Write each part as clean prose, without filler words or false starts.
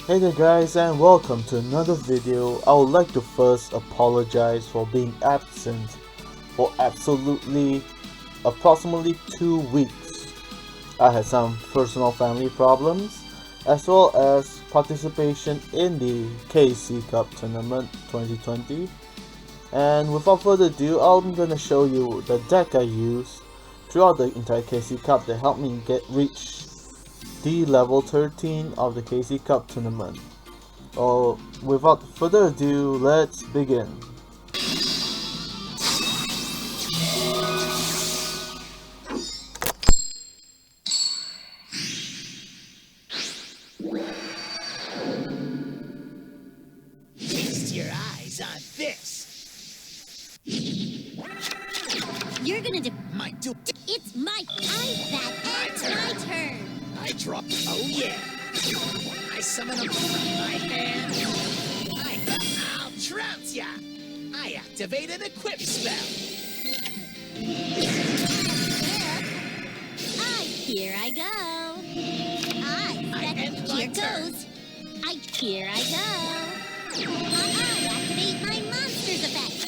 Hey there guys, and welcome to another video. I would like to first apologize for being absent for approximately 2 weeks. I had some personal family problems as well as participation in the KC Cup Tournament 2020. And without further ado, I'm gonna show you the deck I used throughout the entire KC Cup that helped me reach the level 13 of the KC Cup tournament. Without further ado, let's begin. Feast your eyes on this. You're gonna do. It's my. My turn. I draw. Oh yeah. I summon them from my hand. I'll trounce ya. I activate an equip spell. Here I go. Here goes. Here I go. I activate my monster's effect.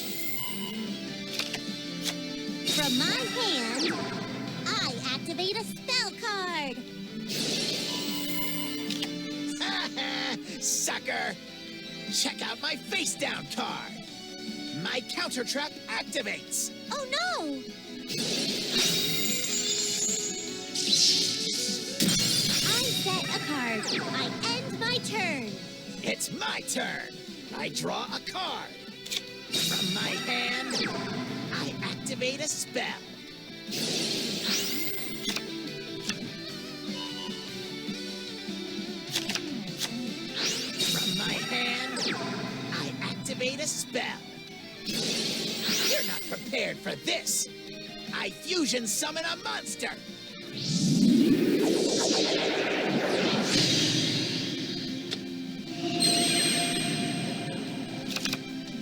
From my hand, I activate a spell card. Sucker! Check out my face down card. My counter trap activates. Oh no! I set a card. I end my turn. It's my turn. I draw a card. From my hand, I activate a spell. From my hand, I activate a spell. You're not prepared for this. I fusion summon a monster.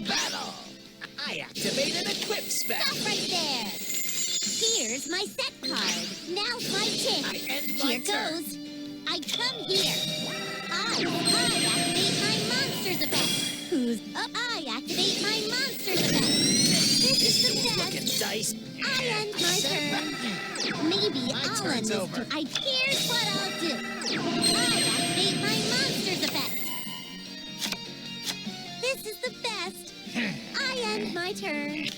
Battle! I activate an equip spell. Stop right there. Here's my set card. Now's my tick. I end my turn. Goes. I come here. I activate my monster's effect. Who's up? I activate my monster's effect. This is the looking best. dice. I end my turn. Maybe I'll end this over. Here's what I'll do. I activate my monster's effect. This is the best. I end my turn.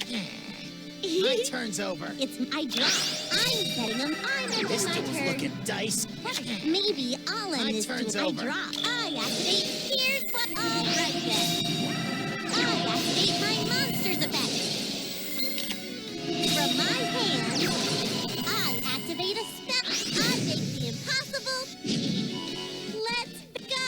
My turn's over. I drop. I'm setting them. I'm ending This my dude's turn. looking dice. Maybe I'll end My this turn's duel. over. I drop. I activate. Here's what. All right then. I activate my monster's effect. From my hand, I activate a spell. I make the impossible. Let's go.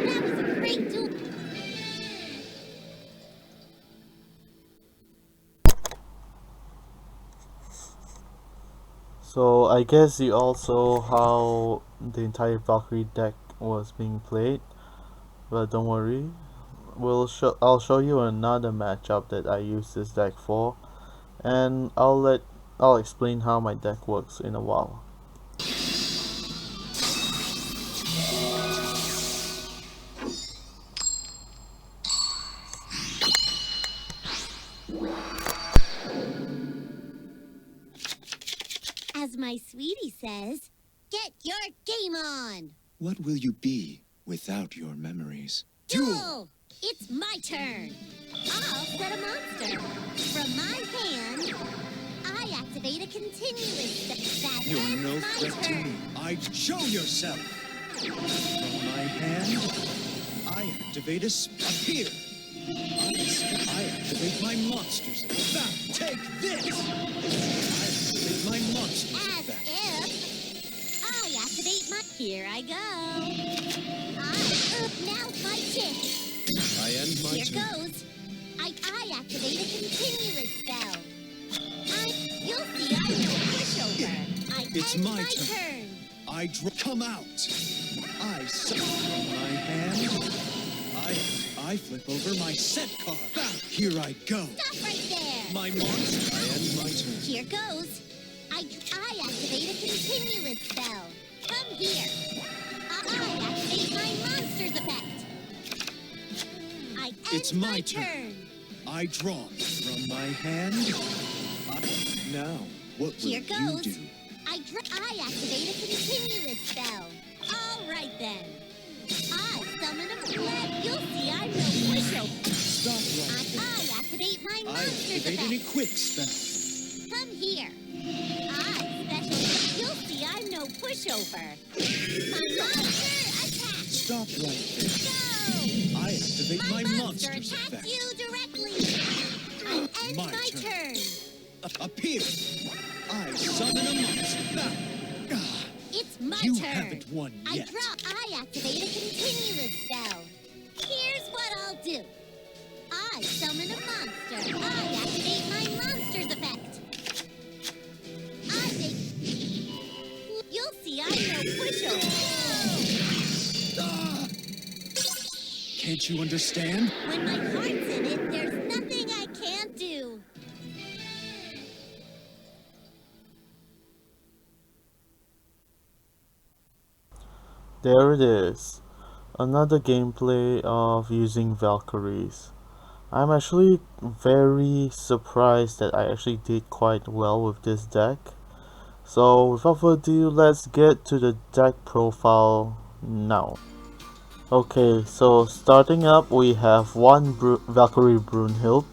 That was a great duel. So I guess you all saw how the entire Valkyrie deck was being played, but don't worry, I'll show you another matchup that I use this deck for, and I'll explain how my deck works in a while. As my sweetie says, get your game on. What will you be without your memories? Duel! It's my turn. I'll set a monster. From my hand, I activate a continuous that You're ends no my threat to turn. me. I'd show yourself. From my hand, I activate a here. I activate my monsters. Now, take this. I activate my monsters. As if I activate my. Here I go. Now's my tick. I end my Here turn. goes. I activate a continuous spell. You'll see I'm no pushover. It's end my my turn. turn. I come out. I summon from my hand. I flip over my set card. Here I go. Stop right there. My monster. I end my turn. Here goes. I activate a continuous spell. Come here. I activate my monster's effect. I end It's my turn. turn. I draw from my hand. Now, what will Here you goes. do? I activate a continuous spell. All right then. I summon a flood. You'll see I'm no pushover. Stop right there. I activate my I monster's activate an effect. equip spell. Come here. I special. You'll see I'm no pushover. My monster attack. Stop right there. Go. I activate my monster monster's attacks effect. you directly. I end My my turn. turn. Appear. I summon a monster. Ah, It's my you turn. haven't won yet. I activate a continuous spell. Here's what I'll do. I summon a monster. I activate my monster's effect. I make... You'll see I'm no pushover. Ah! Can't you understand? When my heart's in it, there's nothing I can't do. There it is. Another gameplay of using Valkyries. I'm actually very surprised that I actually did quite well with this deck. So without further ado, let's get to the deck profile now. Okay, so starting up we have one Valkyrie Brunhild.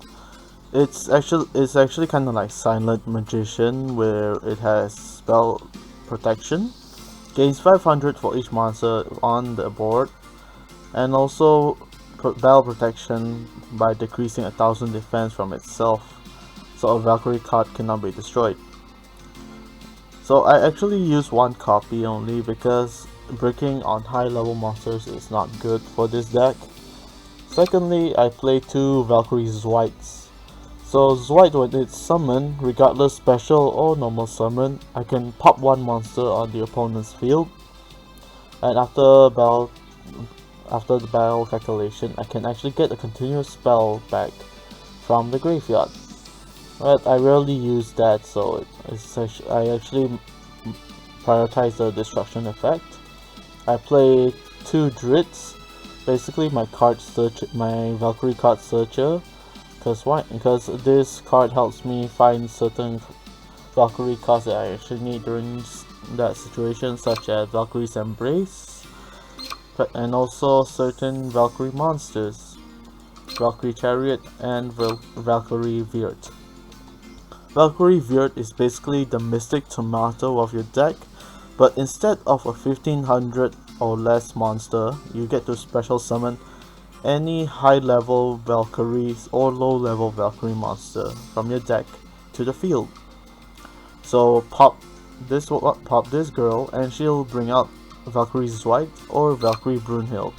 It's actually kind of like Silent Magician, where it has spell protection. Gains 500 for each monster on the board, and also battle protection by decreasing 1000 defense from itself, so a Valkyrie card cannot be destroyed. So I actually use one copy only because breaking on high level monsters is not good for this deck. Secondly, I play two Valkyrie Zwites. So Zwite, when it's summoned, regardless special or normal summon, I can pop one monster on the opponent's field, and after the battle calculation, I can actually get a continuous spell back from the graveyard. But I rarely use that, so I actually prioritize the destruction effect. I play two Drits, basically my Valkyrie card searcher. Because this card helps me find certain Valkyrie cards that I actually need during that situation, such as Valkyrie's Embrace, and also certain Valkyrie monsters, Valkyrie Chariot and Valkyrie Virt. Valkyrie Virt is basically the Mystic Tomato of your deck, but instead of a 1500 or less monster, you get to special summon any high level Valkyries or low level Valkyrie monster from your deck to the field. So pop this girl and she'll bring out Valkyrie Zwite or Valkyrie Brunhild.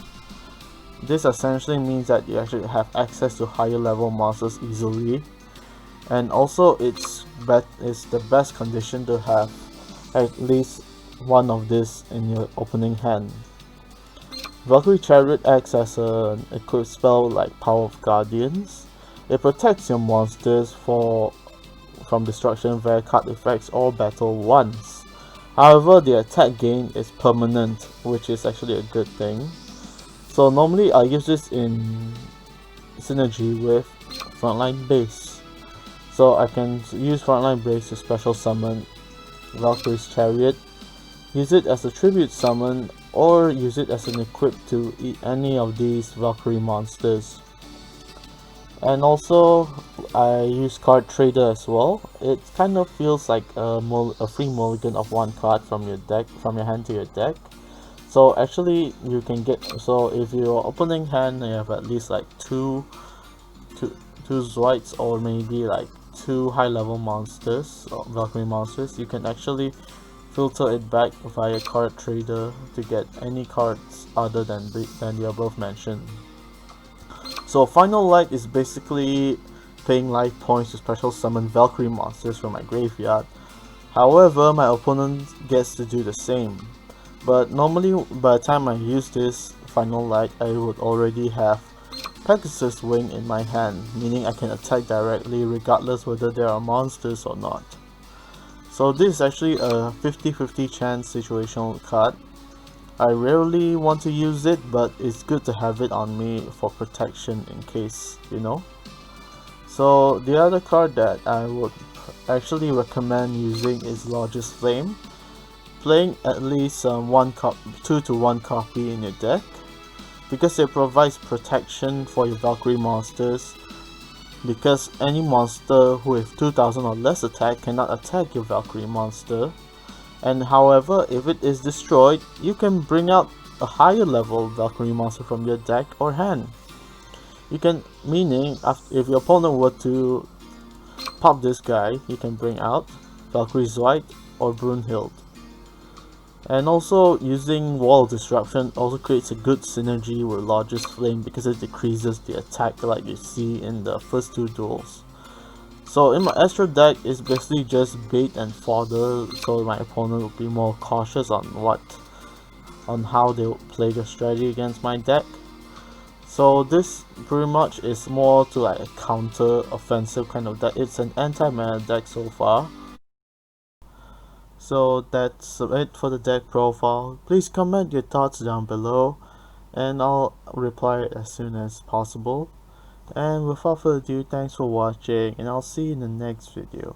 This essentially means that you actually have access to higher level monsters easily, and also it's the best condition to have at least one of this in your opening hand. Valkyrie Chariot acts as an equipped spell like Power of Guardians. It protects your monsters from destruction via card effects or battle once. However, the attack gain is permanent, which is actually a good thing. So normally I use this in synergy with Frontline Base. So I can use Frontline Base to special summon Valkyrie's Chariot, use it as a tribute summon, or use it as an equip to any of these Valkyrie monsters. And also I use Card Trader as well. It kind of feels like a free mulligan of one card from your hand to your deck. So actually you can get, so if your opening hand you have at least like two Zwites or maybe like two high level monsters, Valkyrie monsters, you can actually filter it back via Card Trader to get any cards other than the above mentioned. So Final Light is basically paying life points to special summon Valkyrie monsters from my graveyard. However, my opponent gets to do the same. But normally by the time I use this Final Light, I would already have Pegasus Wing in my hand, meaning I can attack directly regardless whether there are monsters or not. So this is actually a 50-50 chance situational card. I rarely want to use it, but it's good to have it on me for protection in case, you know. So the other card that I would actually recommend using is Lodge's Flame. Playing at least 2 to 1 copy in your deck, because it provides protection for your Valkyrie monsters, because any monster with 2000 or less attack cannot attack your Valkyrie monster. And however, if it is destroyed, you can bring out a higher level Valkyrie monster from your deck or hand. You can, meaning if your opponent were to pop this guy, you can bring out Valkyrie Zweit or Brunhild. And also, using Wall Disruption also creates a good synergy with Lodge's Flame because it decreases the attack like you see in the first 2 duels. So in my Astro deck, it's basically just bait and fodder, so my opponent will be more cautious on how they will play their strategy against my deck. So this pretty much is more to like a counter offensive kind of deck. It's an anti-mana deck so far. So that's it for the deck profile. Please comment your thoughts down below and I'll reply as soon as possible. And without further ado, thanks for watching and I'll see you in the next video.